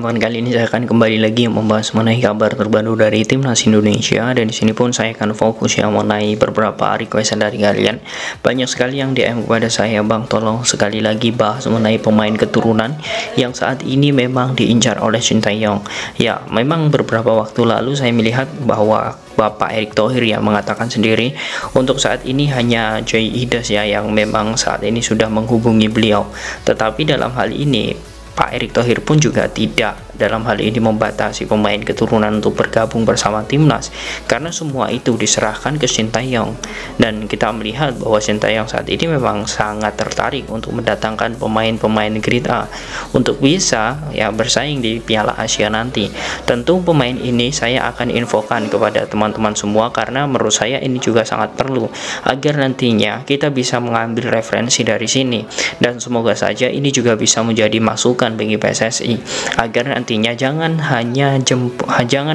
teman-teman, kali ini saya akan kembali lagi membahas mengenai kabar terbaru dari Timnas Indonesia, dan di sini pun saya akan fokus yang mengenai beberapa request dari kalian. Banyak sekali yang DM kepada saya, "Bang, tolong sekali lagi bahas mengenai pemain keturunan yang saat ini memang diincar oleh Sintayong." Ya, memang beberapa waktu lalu saya melihat bahwa Bapak Erick Thohir yang mengatakan sendiri untuk saat ini hanya Joy Idas ya yang memang saat ini sudah menghubungi beliau. Tetapi dalam hal ini Pak Erick Thohir pun juga tidak dalam hal ini membatasi pemain keturunan untuk bergabung bersama timnas, karena semua itu diserahkan ke Sintayong. Dan kita melihat bahwa Sintayong saat ini memang sangat tertarik untuk mendatangkan pemain-pemain grade A untuk bisa ya bersaing di Piala Asia nanti. Tentu pemain ini saya akan infokan kepada teman-teman semua, karena menurut saya ini juga sangat perlu agar nantinya kita bisa mengambil referensi dari sini, dan semoga saja ini juga bisa menjadi masukan bagi PSSI agar nantinya jangan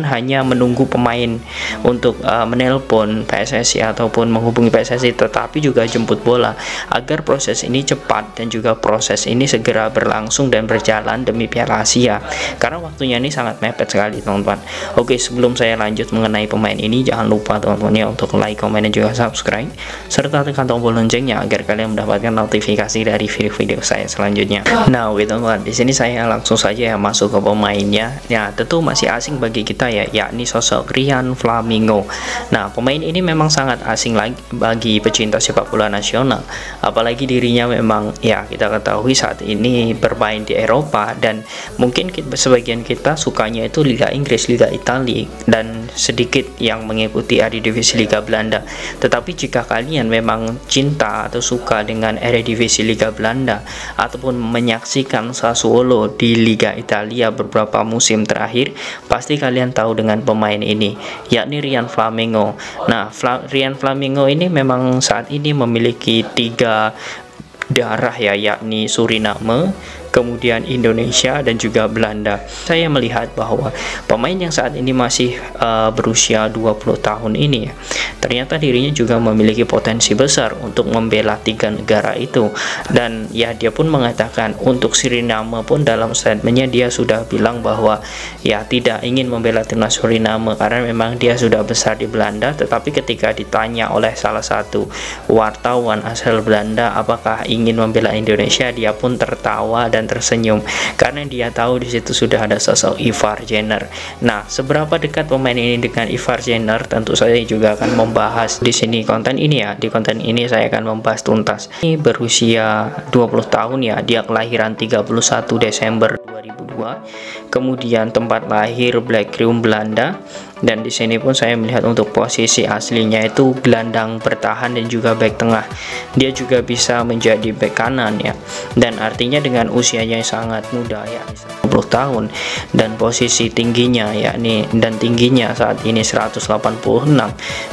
hanya menunggu pemain untuk menelpon PSSI ataupun menghubungi PSSI, tetapi juga jemput bola agar proses ini cepat dan juga proses ini segera berlangsung dan berjalan demi Piala Asia, karena waktunya ini sangat mepet sekali teman-teman. Oke, sebelum saya lanjut mengenai pemain ini, jangan lupa teman-teman ya untuk like, komen, dan juga subscribe serta tekan tombol loncengnya agar kalian mendapatkan notifikasi dari video-video saya selanjutnya. Nah teman-teman, di sini saya langsung saja ya masuk ke pemainnya. Ya, tentu masih asing bagi kita ya, yakni sosok Rian Flamingo. Nah, pemain ini memang sangat asing lagi bagi pecinta sepak bola nasional, apalagi dirinya memang ya kita ketahui saat ini bermain di Eropa, dan mungkin sebagian kita sukanya itu Liga Inggris, Liga Italia, dan sedikit yang mengikuti Eredivisie Liga Belanda. Tetapi jika kalian memang cinta atau suka dengan Eredivisie Liga Belanda ataupun menyaksikan Sassuolo di Liga Italia beberapa musim terakhir, pasti kalian tahu dengan pemain ini, yakni Rian Flamingo. Nah, Rian Flamingo ini memang saat ini memiliki 3 darah ya, yakni Suriname, kemudian Indonesia, dan juga Belanda. Saya melihat bahwa pemain yang saat ini masih berusia 20 tahun ini ya, ternyata dirinya juga memiliki potensi besar untuk membela 3 negara itu. Dan ya, dia pun mengatakan untuk Suriname pun dalam statementnya dia sudah bilang bahwa ya tidak ingin membela timnas Suriname karena memang dia sudah besar di Belanda. Tetapi ketika ditanya oleh salah satu wartawan asal Belanda apakah ingin membela Indonesia, dia pun tertawa dan tersenyum karena dia tahu di situ sudah ada sosok Ivar Jenner. Nah, seberapa dekat pemain ini dengan Ivar Jenner, tentu saya juga akan membahas di sini konten ini ya. Di konten ini saya akan membahas tuntas. Ini berusia 20 tahun ya, dia kelahiran 31 Desember 2002. Kemudian tempat lahir Blaricum, Belanda. Dan di sini pun saya melihat untuk posisi aslinya itu gelandang bertahan dan juga back tengah. Dia juga bisa menjadi back kanan ya. Dan artinya dengan usianya yang sangat muda ya, 20 tahun, dan posisi tingginya yakni dan tingginya saat ini 186.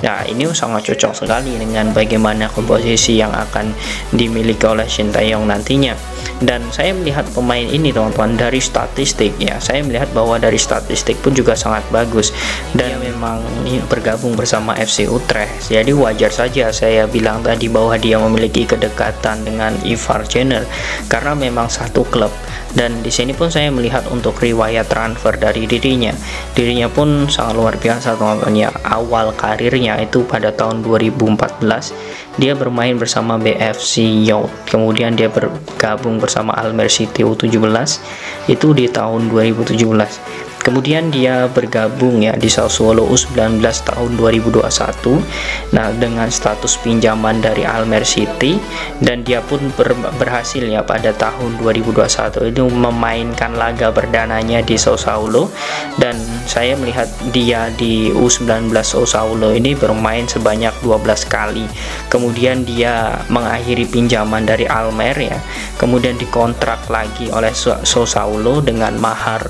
Nah, ini sangat cocok sekali dengan bagaimana komposisi yang akan dimiliki oleh Sintayong nantinya. Dan saya melihat pemain ini teman-teman dari statistik ya, saya melihat bahwa dari statistik pun juga sangat bagus, dan dia memang bergabung bersama FC Utrecht. Jadi wajar saja saya bilang tadi bahwa dia memiliki kedekatan dengan Ivar Jenner karena memang satu klub. Dan di sini pun saya melihat untuk riwayat transfer dari dirinya pun sangat luar biasa teman-teman ya. Awal karirnya itu pada tahun 2014 dia bermain bersama BFC Youth, kemudian dia bergabung bersama Almere City U17 itu di tahun 2017. Kemudian dia bergabung ya di Sassuolo U19 tahun 2021. Nah, dengan status pinjaman dari Almere City, dan dia pun berhasil ya pada tahun 2021 itu memainkan laga perdananya di Sassuolo. Dan saya melihat dia di U19 Sassuolo ini bermain sebanyak 12 kali. Kemudian dia mengakhiri pinjaman dari Almere ya. Kemudian dikontrak lagi oleh Sassuolo dengan mahar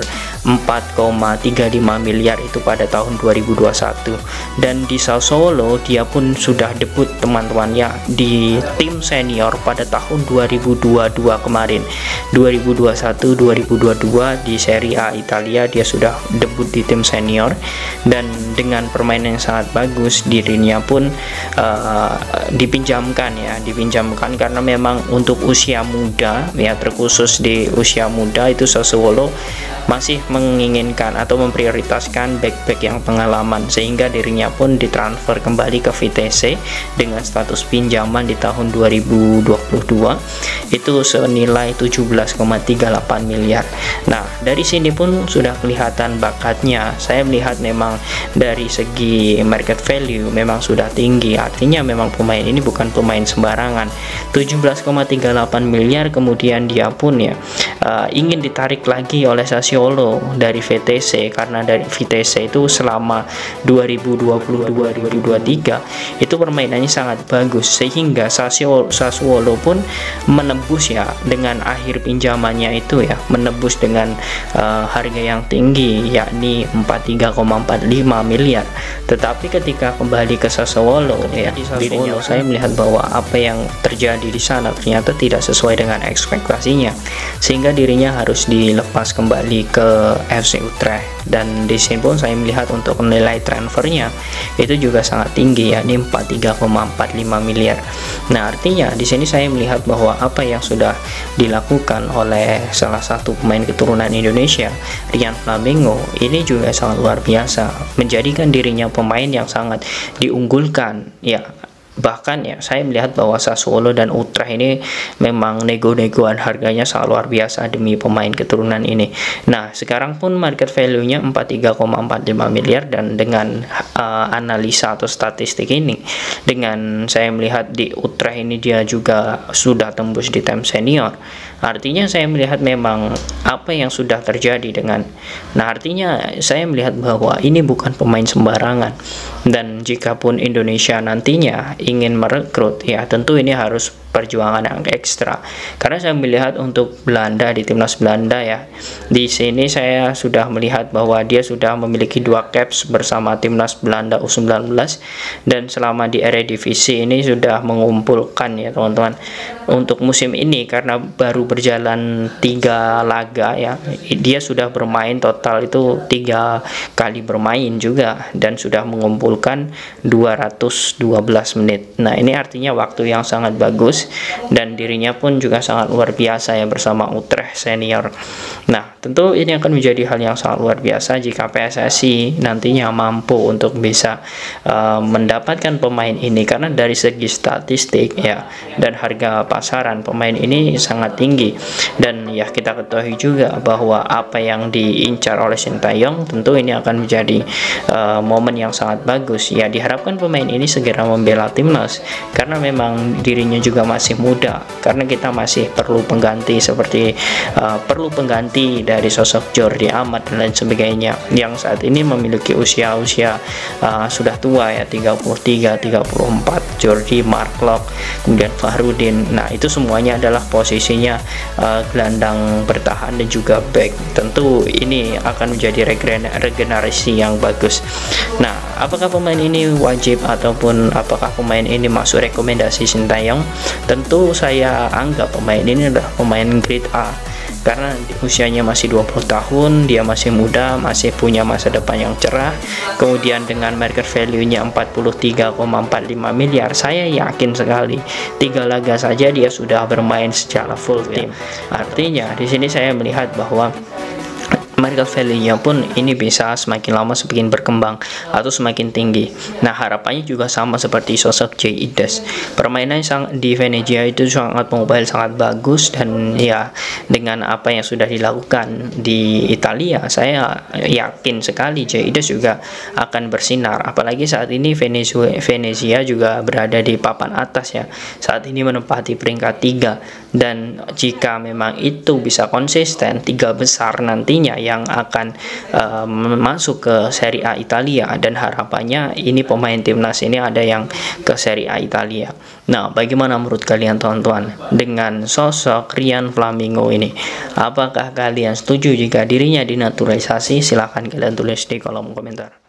4,35 miliar itu pada tahun 2021. Dan di Sassuolo dia pun sudah debut teman-teman ya di tim senior pada tahun 2022 kemarin. 2021-2022 di Serie A Italia dia sudah debut di tim senior, dan dengan permainan yang sangat bagus dirinya pun dipinjamkan karena memang untuk usia muda ya, terkhusus di usia muda itu Sassuolo masih menginginkan atau memprioritaskan back yang pengalaman, sehingga dirinya pun ditransfer kembali ke Vitesse dengan status pinjaman di tahun 2022 itu senilai 17,38 miliar. Nah, dari sini pun sudah kelihatan bakatnya. Saya melihat memang dari segi market value memang sudah tinggi, artinya memang pemain ini bukan pemain sembarangan. 17,38 miliar, kemudian dia pun ya ingin ditarik lagi oleh Sassuolo dari VTC, karena dari VTC itu selama 2022-2023 itu permainannya sangat bagus, sehingga Sassuolo pun menebus ya dengan akhir pinjamannya itu ya, menebus dengan harga yang tinggi yakni 43,45 miliar. Tetapi ketika kembali ke Sassuolo ya, dirinya saya melihat bahwa apa yang terjadi di sana ternyata tidak sesuai dengan ekspektasinya, sehingga dirinya harus dilepas kembali ke FC Utrecht. Dan di sini pun saya melihat untuk nilai transfernya itu juga sangat tinggi yakni 43,45 miliar. Nah, artinya di sini saya melihat bahwa apa yang sudah dilakukan oleh salah satu pemain keturunan Indonesia, Ryan Flamingo, ini juga sangat luar biasa, menjadikan dirinya pemain yang sangat diunggulkan ya. Bahkan ya, saya melihat bahwa Sassuolo dan Utrecht ini memang nego-negoan harganya sangat luar biasa demi pemain keturunan ini. Nah, sekarang pun market value-nya 43,45 miliar, dan dengan analisa atau statistik ini, dengan saya melihat di Utrecht ini dia juga sudah tembus di tim senior. Artinya saya melihat memang apa yang sudah terjadi dengan, nah artinya saya melihat bahwa ini bukan pemain sembarangan. Dan jikapun Indonesia nantinya ingin merekrut ya, tentu ini harus perjuangan yang ekstra, karena saya melihat untuk Belanda, di timnas Belanda ya, di sini saya sudah melihat bahwa dia sudah memiliki 2 caps bersama timnas Belanda U19, dan selama di Eredivisie ini sudah mengumpulkan ya teman-teman untuk musim ini, karena baru berjalan 3 laga ya, dia sudah bermain total itu 3 kali bermain juga, dan sudah mengumpulkan 212 menit. Nah, ini artinya waktu yang sangat bagus, dan dirinya pun juga sangat luar biasa ya bersama Utrecht senior. Nah, tentu ini akan menjadi hal yang sangat luar biasa jika PSSI nantinya mampu untuk bisa mendapatkan pemain ini, karena dari segi statistik ya dan harga pasaran pemain ini sangat tinggi. Dan ya, kita ketahui juga bahwa apa yang diincar oleh Sintayong, tentu ini akan menjadi momen yang sangat bagus ya. Diharapkan pemain ini segera membela timnas, karena memang dirinya juga masih muda, karena kita masih perlu pengganti seperti perlu pengganti dari sosok Jordi Amat dan lain sebagainya, yang saat ini memiliki usia sudah tua ya, 33, 34, Jordi, Mark Locke, kemudian Fahrudin. Nah, itu semuanya adalah posisinya gelandang bertahan dan juga back. Tentu ini akan menjadi regenerasi yang bagus. Nah, apakah pemain ini wajib ataupun apakah pemain ini masuk rekomendasi Sintayong? Tentu saya anggap pemain ini adalah pemain grade A, karena usianya masih 20 tahun, dia masih muda, masih punya masa depan yang cerah. Kemudian dengan market value-nya 43,45 miliar, saya yakin sekali 3 laga saja dia sudah bermain secara full tim. Artinya di sini saya melihat bahwa market value-nya pun ini bisa semakin lama semakin berkembang atau semakin tinggi. Nah, harapannya juga sama seperti sosok Jay Idas. Permainan di Venezia itu sangat mobile, sangat bagus, dan ya dengan apa yang sudah dilakukan di Italia, saya yakin sekali Jay Idas juga akan bersinar. Apalagi saat ini Venezia juga berada di papan atas ya. Saat ini menempati peringkat 3, dan jika memang itu bisa konsisten, 3 besar nantinya yang akan masuk ke Serie A Italia, dan harapannya ini pemain timnas ini ada yang ke Serie A Italia. Nah, bagaimana menurut kalian teman-teman dengan sosok Ryan Flamingo ini? Apakah kalian setuju jika dirinya dinaturalisasi? Silahkan kalian tulis di kolom komentar.